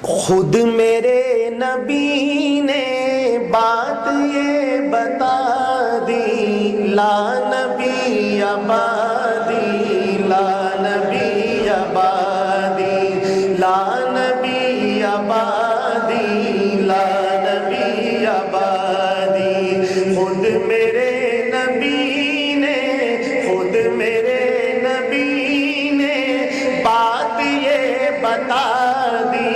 خود میرے نبی نے بات یہ بتا دی، لا نبی آبادی، لا نبی آبادی، لا نبی آبادی، لا نبی آبادی۔ خود میرے نبی نے، خود میرے نبی نے بات یہ بتا دی،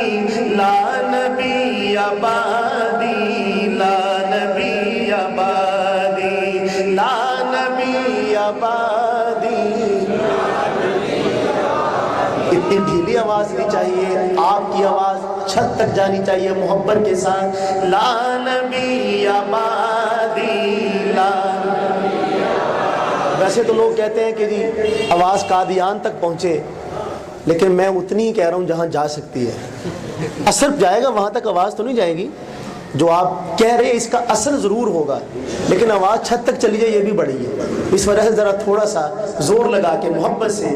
لا نبی آبادی، لا نبی آبادی، لا نبی آبادی۔ اتنی ڈھیلی آواز نہیں چاہیے، آپ کی آواز چھت تک جانی چاہیے محبت کے ساتھ، لا نبی آبادی، لا۔ ویسے تو لوگ کہتے ہیں کہ جی آواز قادیان تک پہنچے، لیکن میں اتنی ہی کہہ رہا ہوں جہاں جا سکتی ہے۔ اثر جائے گا وہاں تک، آواز تو نہیں جائے گی۔ جو آپ کہہ رہے ہیں اس کا اثر ضرور ہوگا، لیکن آواز چھت تک چلی جائے یہ بھی بڑی ہے۔ اس وجہ سے ذرا تھوڑا سا زور لگا کے محبت سے،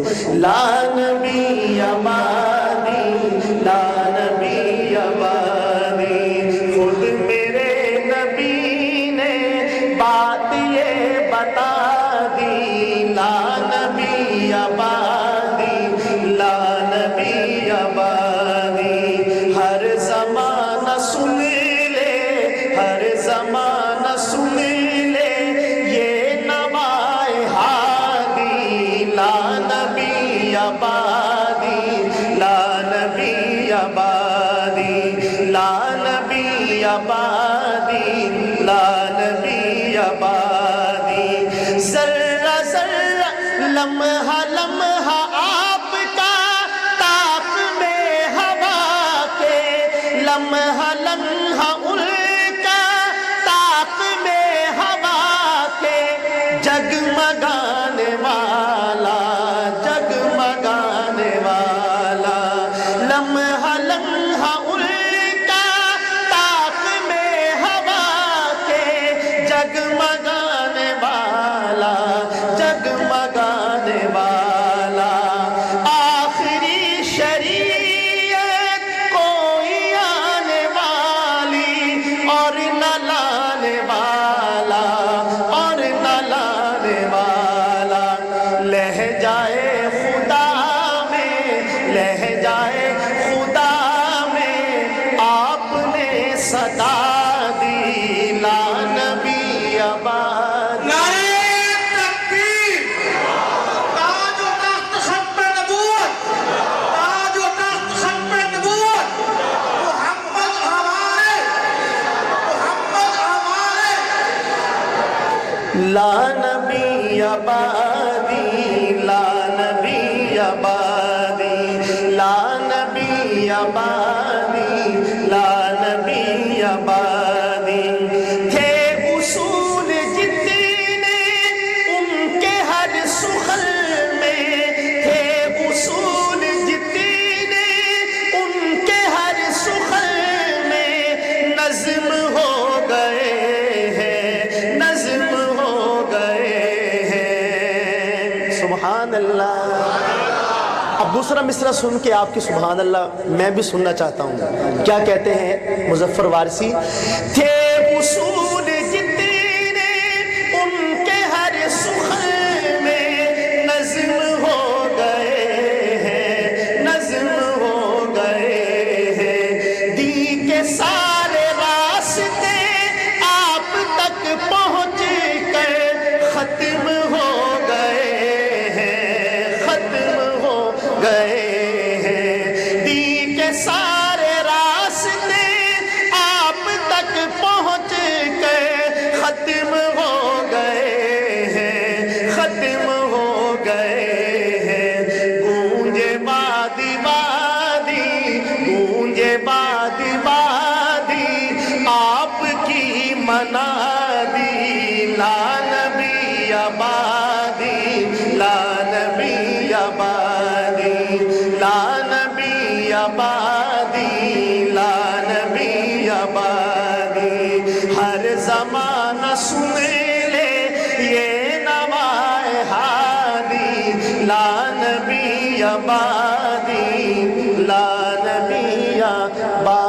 لا نبی آبادی، لا نبی آبادی۔ خود میرے نبی نے بات یہ بتا دی، لا نبی آبادی، لا نبی آبادی۔ ہر زمانہ سن لے، ہر زمانہ سن لے یہ نوائے ہادی، لا نبی آبادی، لا نبی آبادی، لا نبی آبادی، لا نبی آبادی۔ ذرہ ذرہ لمحہ لمحہ آپ کا طاق میں ہوا کے، لمحہ لمحہ ان کا طاق میں ہوا کے، جگمگانے والا، جگمگانے والا، لمحہ لمحہ ان کا طاق میں ہوا کے، جگمگانے والا، جگمگانے والا۔ آخری شریعت کوئی آنے والی اور نہ لانے والا، اور نہ لانے والا۔ لہجائے خدا میں، لہجائے خدا میں آپ نے صدا دی، لا نبی آبادی۔ لا نبی آبادی، لا نبی آبادی، لا نبی آبادی، لا نبی آبادی۔ تھے اصول جتنے ان کے ہر سخن میں، تھے اصول جتنے ان کے ہر سخن میں، نظم ہو گئے ہیں، نظم سبحان اللہ۔ اب دوسرا مصرع سن کے آپ کی سبحان اللہ میں بھی سننا چاہتا ہوں۔ کیا کہتے ہیں مظفر وارثی؟ تھے اصول جتنے ان کے ہر سخن میں، نظم ہو گئے ہیں، نظم ہو گئے ہیں۔ دی کے سارے راستے آپ تک پہنچ کر ختم ہو گئے ہیں۔ دی کے سارے راستے آپ تک پہنچ کے ختم ہو گئے ہیں، ختم ہو گئے ہیں۔ گونجے وادی وادی، گونجے وادی وادی آپ کی منادی، لا نبی آبادی، لا نبی آبادی، لا نبی آبادی، لا نبی آبادی۔ ہر زمانہ سن لے یہ نوائے ہادی، لا نبی آبادی، لا نبی آبادی۔ با